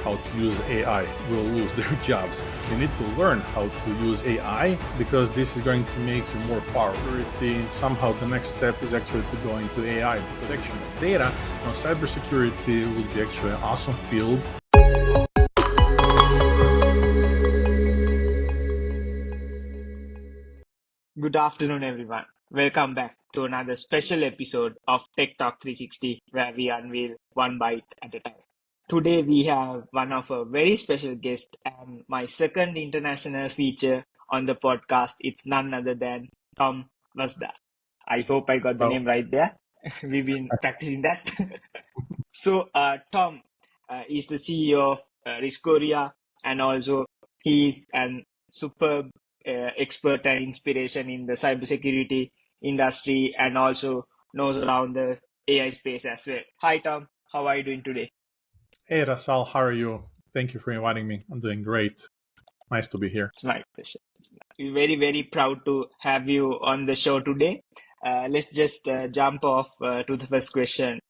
how to use AI will lose their jobs. They need to learn how to use AI because this is going to make you more powerful. Somehow the next step is actually to go into AI protection of data. Now, cybersecurity would be actually an awesome field. Good afternoon, everyone. Welcome back to another special episode of Tech Talk 360, where we unveil one bite at a time. Today, we have one of our very special guests and my second international feature on the podcast. It's none other than Tom Vazdar. I hope I got the Well, name right there. We've been practicing that. Tom is the CEO of Riskoria, and also he is an superb expert and inspiration in the cybersecurity industry, and also knows around the AI space as well. Hi, Tom. How are you doing today? hey, Rasal, how are you? Thank you for inviting me. I'm doing great. Nice to be here. It's my pleasure. We're very, very proud to have you on the show today. Let's just jump off to the first question.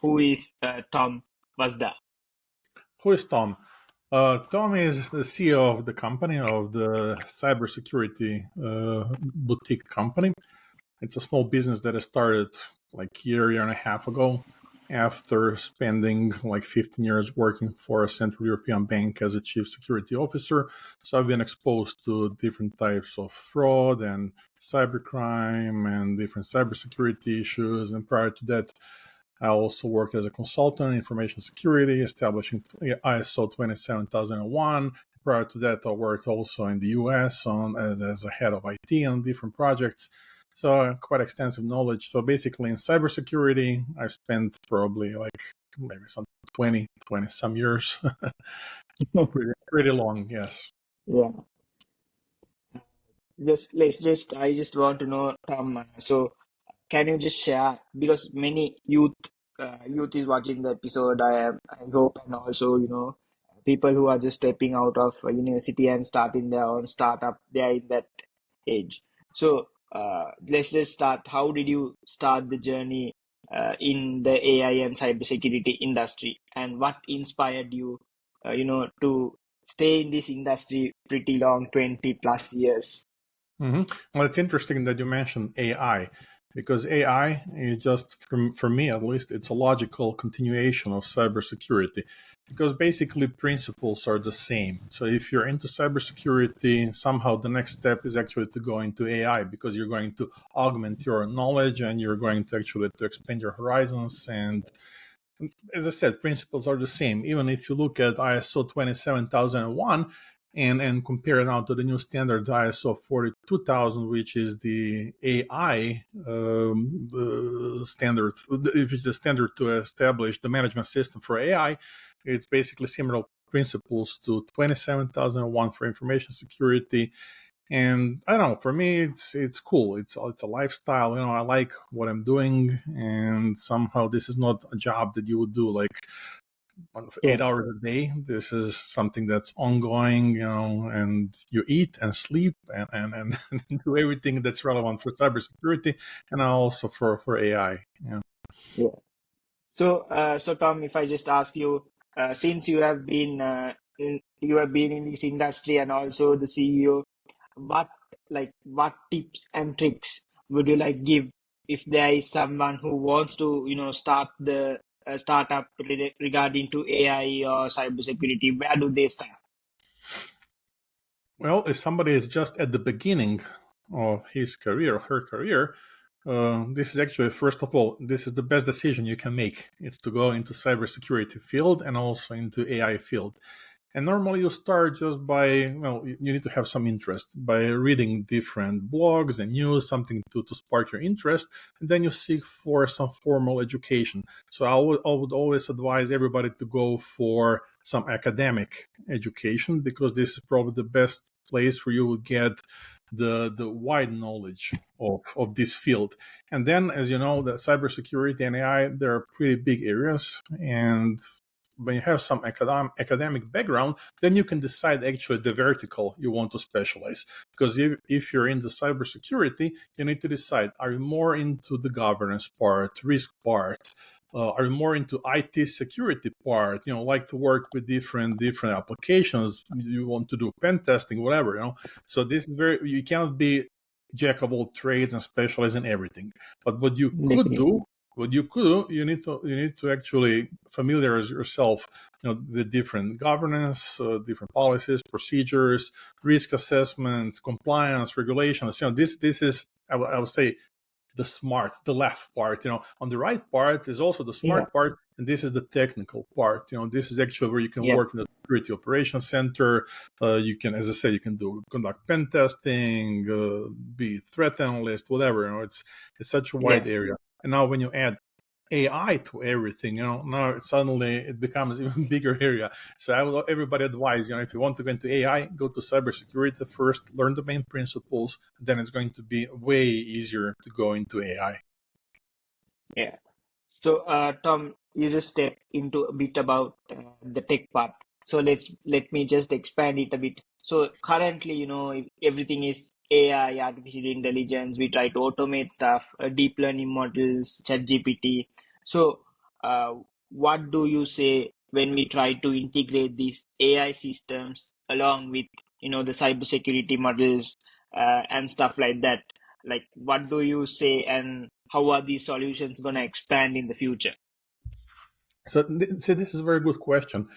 Who is Tom Vazdar? Who is Tom? Tom is the CEO of the company, of the cybersecurity boutique company. It's a small business that I started like year and a half ago after spending like 15 years working for a Central European bank as a chief security officer. So I've been exposed to different types of fraud and cybercrime and different cybersecurity issues. And prior to that, I also worked as a consultant in information security, establishing ISO 27001. Prior to that, I worked also in the US as a head of IT on different projects. So quite extensive knowledge. So basically in cybersecurity, I've spent probably like maybe some 20 some years. pretty long, yes. Yeah. I just want to know, Tom. So, can you just share, because many youth is watching the episode. I hope, and also people who are just stepping out of university and starting their own startup. They are in that age. So, let's just start. How did you start the journey in the AI and cybersecurity industry, and what inspired you, to stay in this industry pretty long, 20 plus years? Well, it's interesting that you mentioned AI because AI is just, for me at least, it's a logical continuation of cybersecurity because basically principles are the same. So if you're into cybersecurity, somehow the next step is actually to go into AI because you're going to augment your knowledge and you're going to actually to expand your horizons. And as I said, principles are the same. Even if you look at ISO 27001, and compare it now to the new standard ISO 42000, which is the AI standard, which is the standard to establish the management system for AI. It's basically similar principles to 27001 for information security. And I don't know, for me, it's cool. It's a lifestyle. I like what I'm doing, and somehow this is not a job that you would do like 8 hours a day. This is something that's ongoing, and you eat and sleep and do everything that's relevant for cybersecurity and also for AI. Yeah. Yeah. So Tom, if I just ask you, since you have been in this industry and also the CEO, what what tips and tricks would you like give if there is someone who wants to start the startup regarding to AI or cybersecurity? Where do they start? Well, if somebody is just at the beginning of his career, her career, this is actually, first of all, this is the best decision you can make. It's to go into cybersecurity field and also into AI field. And normally you start just by, well, you need to have some interest by reading different blogs and news, something to spark your interest, and then you seek for some formal education. So I would always advise everybody to go for some academic education because this is probably the best place where you will get the wide knowledge of this field. And then, as you know, the cybersecurity and AI, they're pretty big areas, and when you have some academic background, then you can decide actually the vertical you want to specialize. Because if you're into cybersecurity, you need to decide, are you more into the governance part, risk part? Are you more into IT security part? Like to work with different applications. You want to do pen testing, whatever. So this is you cannot be jack of all trades and specialize in everything. But what you could Definitely. do, you need to actually familiarize yourself, the different governance, different policies, procedures, risk assessments, compliance, regulations. This is I would say the left part. On the right part is also the Yeah. smart part, and this is the technical part. This is actually where you can Yeah. work in the security operations center. You can, as I said, you can conduct pen testing, be threat analyst, whatever. It's such a wide Yeah. area. And now when you add AI to everything, now suddenly it becomes even bigger area. So I would everybody advise, if you want to go into AI, go to cybersecurity first, learn the main principles, then it's going to be way easier to go into AI. Yeah. So, Tom, you just stepped into a bit about the tech part. So let me just expand it a bit. So currently, everything is AI, artificial intelligence. We try to automate stuff, deep learning models, ChatGPT. So, uh, what do you say when we try to integrate these AI systems along with, the cybersecurity models and stuff like that? Like, what do you say, and how are these solutions going to expand in the future? So this is a very good question.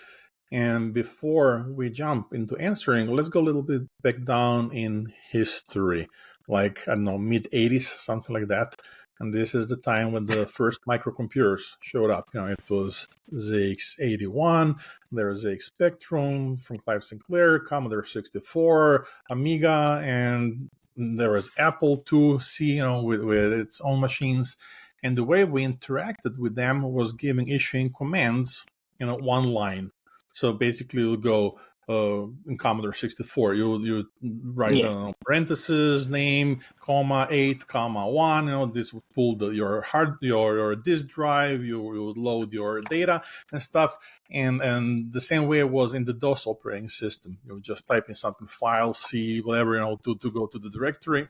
And before we jump into answering, let's go a little bit back down in history, like, I don't know, mid 80s, something like that. And this is the time when the first microcomputers showed up. It was ZX81, there was ZX Spectrum from Clive Sinclair, Commodore 64, Amiga, and there was Apple IIc, with its own machines. And the way we interacted with them was issuing commands, one line. So basically, you'll go in Commodore 64. You write Yeah, parentheses, name, comma 8, comma 1. This would pull your disk drive. You would load your data and stuff. And the same way it was in the DOS operating system. You just type in something, file C, whatever, to go to the directory.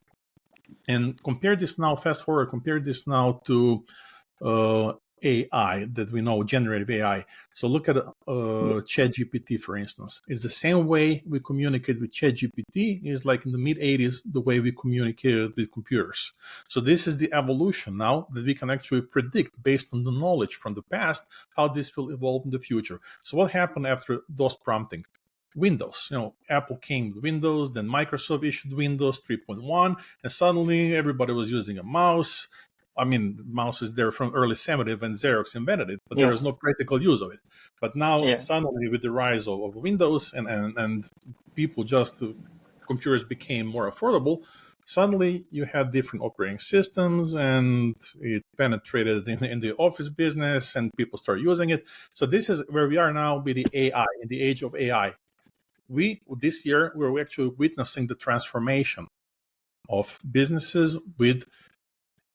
And fast forward, compare this now to AI that we know, generative AI. So look at yeah, ChatGPT, for instance. It's the same way we communicate with ChatGPT is like in the mid 80s, the way we communicated with computers. So this is the evolution now that we can actually predict based on the knowledge from the past, how this will evolve in the future. So what happened after DOS prompting? Windows. Apple came with Windows, then Microsoft issued Windows 3.1, and suddenly everybody was using a mouse. I mean, mouse is there from early 70s when Xerox invented it, but there yeah, was no practical use of it. But now, yeah, suddenly, with the rise of Windows and people computers became more affordable, suddenly you had different operating systems and it penetrated in the office business and people start using it. So this is where we are now with the AI, in the age of AI. This year, we're actually witnessing the transformation of businesses with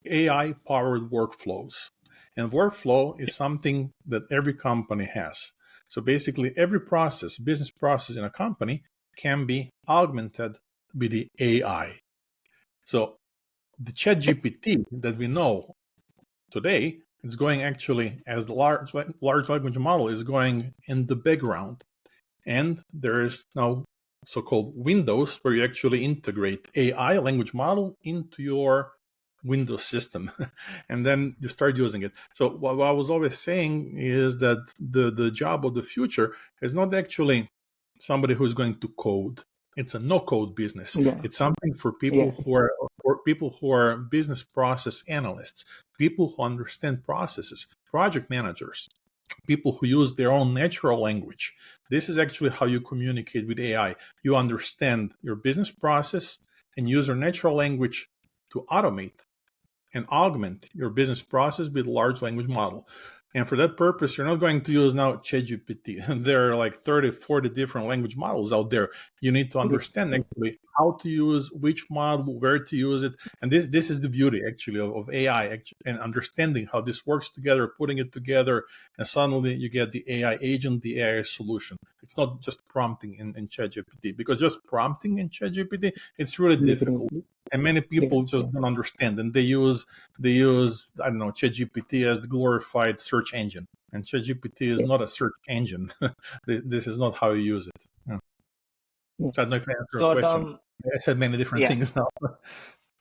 AI powered workflows. And workflow is something that every company has. So basically, every business process in a company can be augmented with the AI. So the ChatGPT that we know today is going actually, as the large language model is going in the background. And there is now so-called Windows, where you actually integrate AI language model into your Windows system, and then you start using it. So what I was always saying is that the job of the future is not actually somebody who's going to code. It's a no-code business. yeah, It's something for yeah, people who are business process analysts, people who understand processes, project managers, people who use their own natural language. This is actually how you communicate with AI. You understand your business process and use your natural language to automate and augment your business process with large language model. And for that purpose, you're not going to use now ChatGPT. There are like 30, 40 different language models out there. You need to understand actually how to use which model, where to use it. And this is the beauty actually of AI and understanding how this works together, putting it together, and suddenly you get the AI agent, the AI solution. It's not just prompting in ChatGPT, because just prompting in ChatGPT, it's really difficult. Definitely. And many people Yeah. just don't understand, and they use I don't know, ChatGPT as the glorified search engine, and ChatGPT is Yeah. not a search engine. This is not how you use it. Yeah. Yeah. So I don't know if I answered your So question. Tom, I said many different yeah, things now.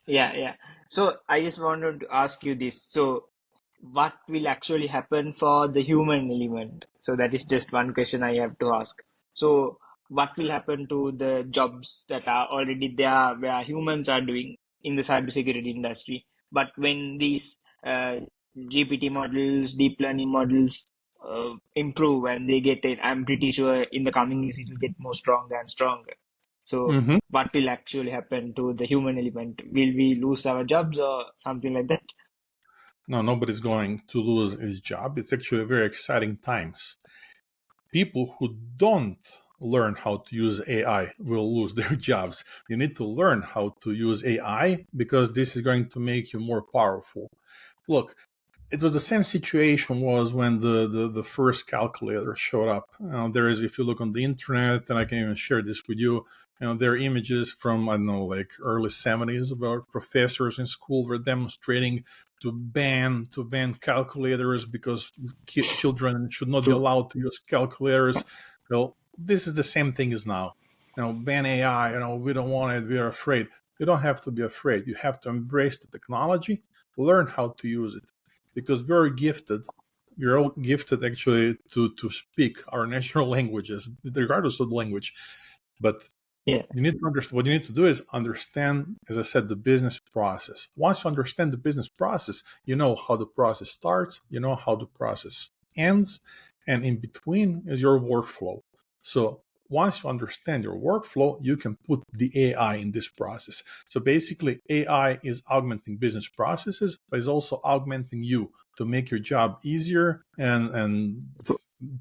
yeah. So I just wanted to ask you this. So what will actually happen for the human element? So that is just one question I have to ask. So what will happen to the jobs that are already there where humans are doing in the cybersecurity industry? But when these GPT models, deep learning models improve and they get it, I'm pretty sure in the coming years it will get more stronger and stronger. So Hmm. what will actually happen to the human element? Will we lose our jobs or something like that? No, nobody's going to lose his job. It's actually very exciting times. People who don't learn how to use AI will lose their jobs. You need to learn how to use AI because this is going to make you more powerful. Look, it was the same situation was when the first calculator showed up. There is, if you look on the internet, and I can even share this with you, there are images from, I don't know, like early 70s about professors in school were demonstrating to ban calculators because children should not be True. allowed to use calculators. Well, this is the same thing as now. Ban AI, we don't want it, we are afraid. You don't have to be afraid. You have to embrace the technology, learn how to use it, because we're all gifted actually to speak our natural languages regardless of the language. But Yeah. you need to understand, what you need to do is understand, as I said, the business process. Once you understand the business process, you know how the process starts, you know how the process ends, and in between is your workflow. So once you understand your workflow, you can put the AI in this process. So basically, AI is augmenting business processes, but is also augmenting you to make your job easier and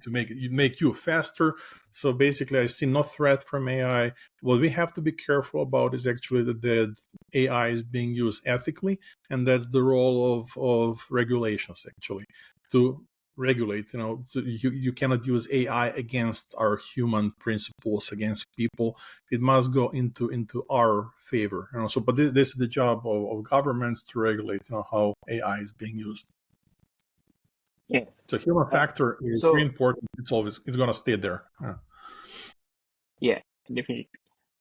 to make you faster. So basically, I see no threat from AI. What we have to be careful about is actually that the AI is being used ethically, and that's the role of regulations actually to regulate. You cannot use AI against our human principles, against people. It must go into our favor. So, but this is the job of governments to regulate. How AI is being used. Yeah. So human Uh, factor is very so important. It's going to stay there. yeah, definitely.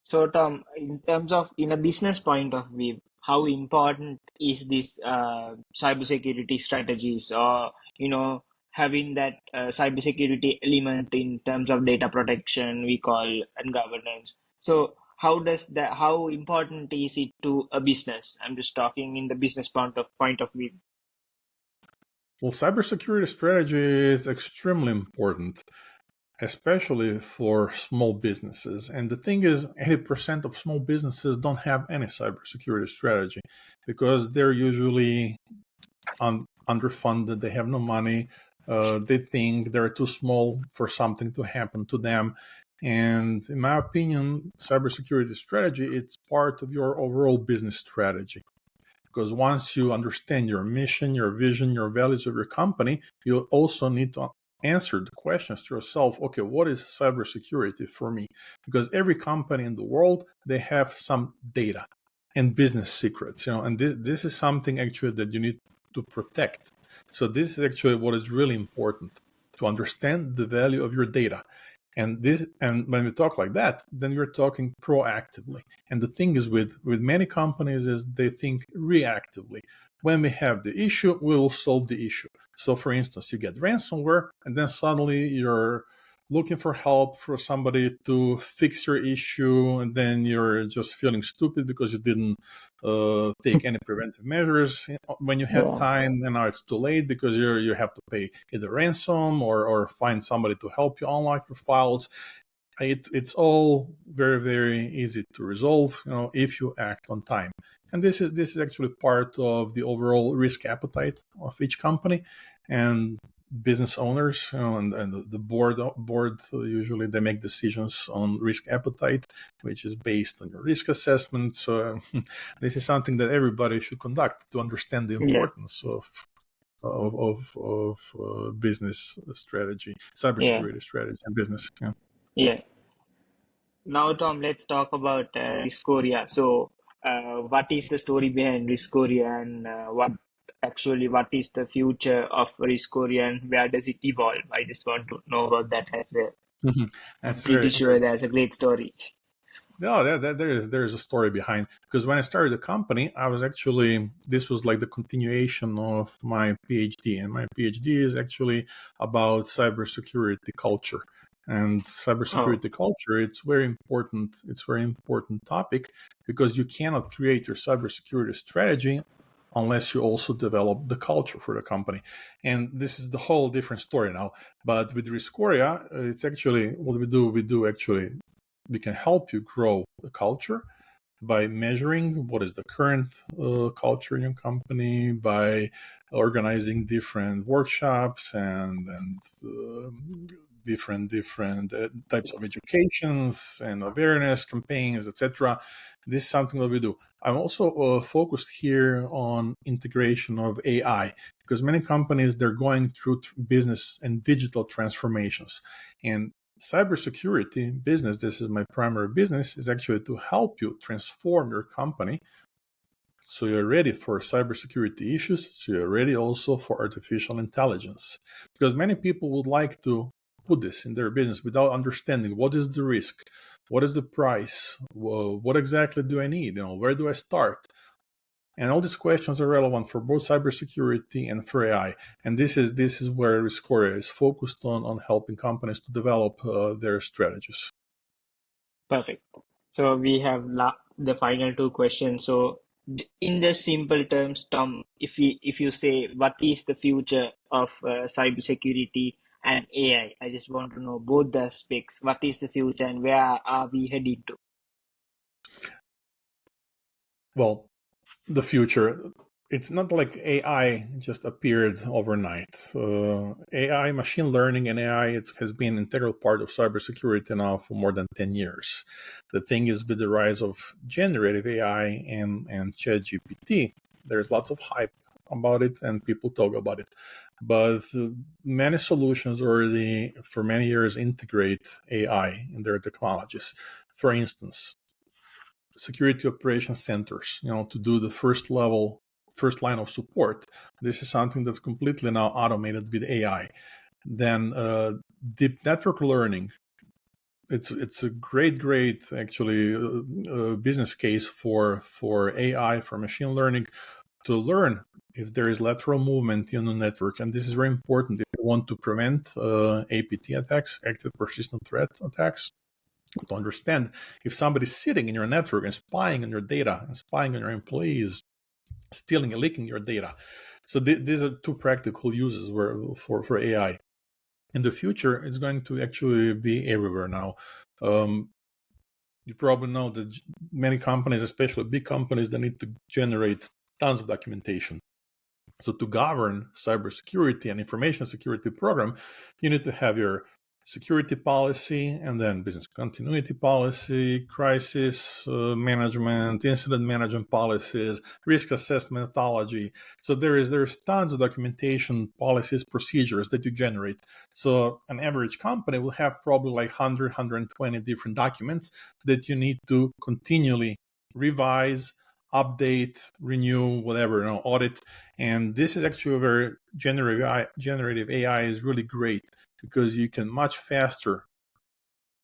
So Tom, in terms of in a business point of view, how important is this cybersecurity strategies or having that cybersecurity element in terms of data protection we call and governance. So how important is it to a business? I'm just talking in the business point of view. Well, cybersecurity strategy is extremely important, especially for small businesses. And the thing is, 80% of small businesses don't have any cybersecurity strategy because they're usually underfunded, they have no money, they think they're too small for something to happen to them. And in my opinion, cybersecurity strategy, it's part of your overall business strategy. Because once you understand your mission, your vision, your values of your company, you also need to answer the questions to yourself. Okay, what is cybersecurity for me? Because every company in the world, they have some data and business secrets, and this is something actually that you need to protect. So this is actually what is really important, to understand the value of your data. And when we talk like that, then we're talking proactively. And the thing is, with many companies, is they think reactively. When we have the issue, we will solve the issue. So for instance, you get ransomware, and then suddenly you're looking for help for somebody to fix your issue, and then you're just feeling stupid because you didn't take any preventive measures when you had Yeah. time, and now it's too late because you have to pay either ransom or find somebody to help you unlock your files. It's all very, very easy to resolve, if you act on time. And this is actually part of the overall risk appetite of each company. And business owners, and the board usually they make decisions on risk appetite, which is based on your risk assessment. So this is something that everybody should conduct to understand the Yeah. importance of business strategy, Yeah. cybersecurity strategy, and business. Yeah. Yeah. Now, Tom, let's talk about Riskoria. So, what is the story behind Riskoria, and what is the future of Riskoria, and where does it evolve? I just want to know about that as well. I'm That's pretty very, sure very. that's a great story. No, there is a story behind, because when I started the company, I was actually, this was like the continuation of my PhD, and my PhD is actually about cybersecurity culture. And Oh, cybersecurity culture, it's very important. It's very important topic, because you cannot create your cybersecurity strategy unless you also develop the culture for the company. And this is the whole different story now. But with Riskoria, it's actually what we do. We can help you grow the culture by measuring what is the current culture in your company, by organizing different workshops and different types of educations and awareness campaigns, etc. This is something that we do. I'm also focused here on integration of AI, because many companies, they're going through business and digital transformations, and cybersecurity business, this is my primary business, is actually to help you transform your company so you're ready for cybersecurity issues, so you're ready also for artificial intelligence. Because many people would like to put this in their business without understanding what is the risk, what is the price, what exactly do I need, where do I start? And all these questions are relevant for both cybersecurity and for AI. And this is where Riskoria is focused on helping companies to develop their strategies. perfect. So we have the final two questions. So, in the simple terms, Tom, if you say what is the future of cybersecurity and AI, I just want to know both the aspects. What is the future, and where are we heading to? Well, the future, it's not like AI just appeared overnight. AI, machine learning, and AI, it has been an integral part of cybersecurity now for more than 10 years. The thing is, with the rise of generative AI and ChatGPT, there's lots of hype about it and people talk about it. But many solutions already, for many years, integrate AI in their technologies. For instance, security operations centers, to do the first line of support. This is something that's completely now automated with AI. Then deep network learning. It's a great actually business case for AI, for machine learning, to learn if there is lateral movement in the network. And this is very important if you want to prevent APT attacks, active persistent threat attacks, to understand if somebody's sitting in your network and spying on your data and spying on your employees, stealing and leaking your data. So these are two practical uses for AI. In the future, it's going to actually be everywhere now. You probably know that many companies, especially big companies, they need to generate tons of documentation. So to govern cybersecurity and information security program, you need to have your security policy, and then business continuity policy, crisis management, incident management policies, risk assessment methodology. So there's tons of documentation, policies, procedures that you generate. So an average company will have probably like 100, 120 different documents that you need to continually revise, update, renew, whatever, audit. And this is actually where generative AI is really great, because you can much faster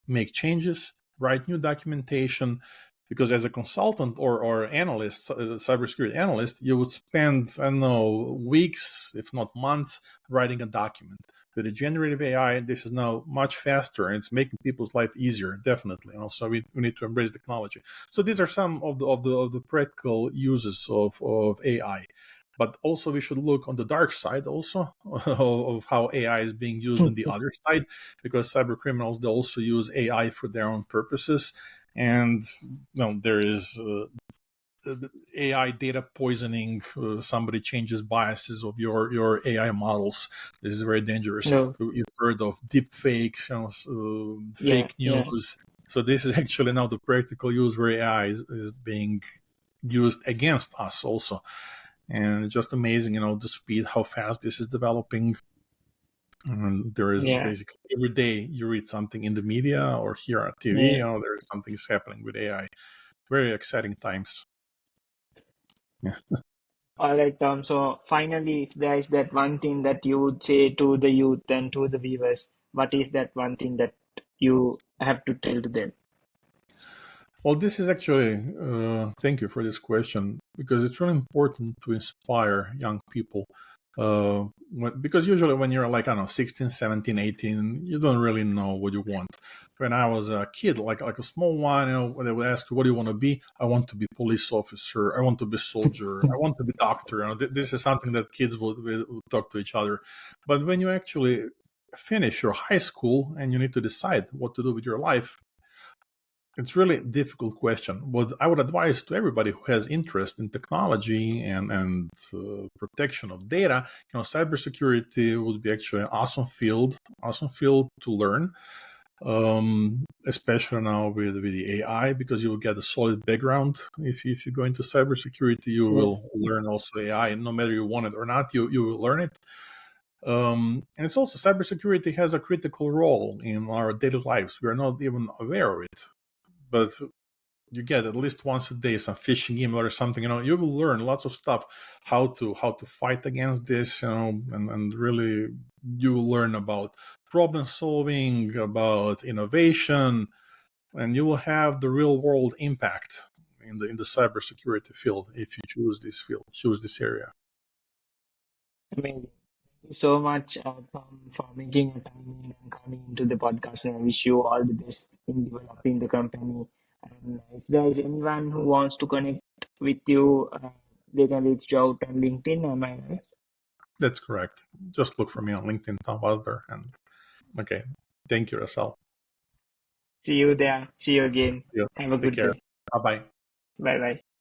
make changes, write new documentation. Because as a consultant or analyst, cybersecurity analyst, you would spend, I don't know, weeks, if not months, writing a document. With the generative AI, this is now much faster, and it's making people's life easier, definitely. So we need to embrace technology. So these are some of the practical uses of AI. But also we should look on the dark side also of how AI is being used on the other side, because cyber criminals, they also use AI for their own purposes. And there is the AI data poisoning. Somebody changes biases of your AI models. This is very dangerous. No. So you've heard of deep fakes, Yeah. fake Yeah. news. So this is actually now the practical use where AI is being used against us also. And it's just amazing, the speed, how fast this is developing. And there is Yeah. basically every day you read something in the media or hear on TV, Yeah. there's something is happening with AI. Very exciting times. Yeah. All right, Tom. So finally, if there is that one thing that you would say to the youth and to the viewers, what is that one thing that you have to tell to them? Well, this is actually, thank you for this question, because it's really important to inspire young people. Because usually when you're like, I don't know, 16, 17, 18, you don't really know what you want. When I was a kid, like a small one, when they would ask you, what do you want to be? I want to be police officer. I want to be soldier. I want to be doctor. This is something that kids would talk to each other. But when you actually finish your high school and you need to decide what to do with your life, it's really a difficult question. What I would advise to everybody who has interest in technology and protection of data, cybersecurity would be actually an awesome field to learn, especially now with the AI, because you will get a solid background. If you go into cybersecurity, you Yeah. will learn also AI, and no matter you want it or not, you will learn it. And it's also cybersecurity has a critical role in our daily lives. We are not even aware of it, but you get at least once a day some phishing email or something. You will learn lots of stuff, how to fight against this, and really you will learn about problem solving, about innovation, and you will have the real world impact in the cybersecurity field if you choose this area. Amazing. Thank you so much, Tom, for making a time in and coming into the podcast. And I wish you all the best in developing the company. And if there is anyone who wants to connect with you, they can reach you out on LinkedIn. Am I right? That's correct. Just look for me on LinkedIn, Tom Vazdar, and okay. Thank you, Russell. See you there. See you again. Yeah. Have a Take good care. day. Bye bye. Bye bye.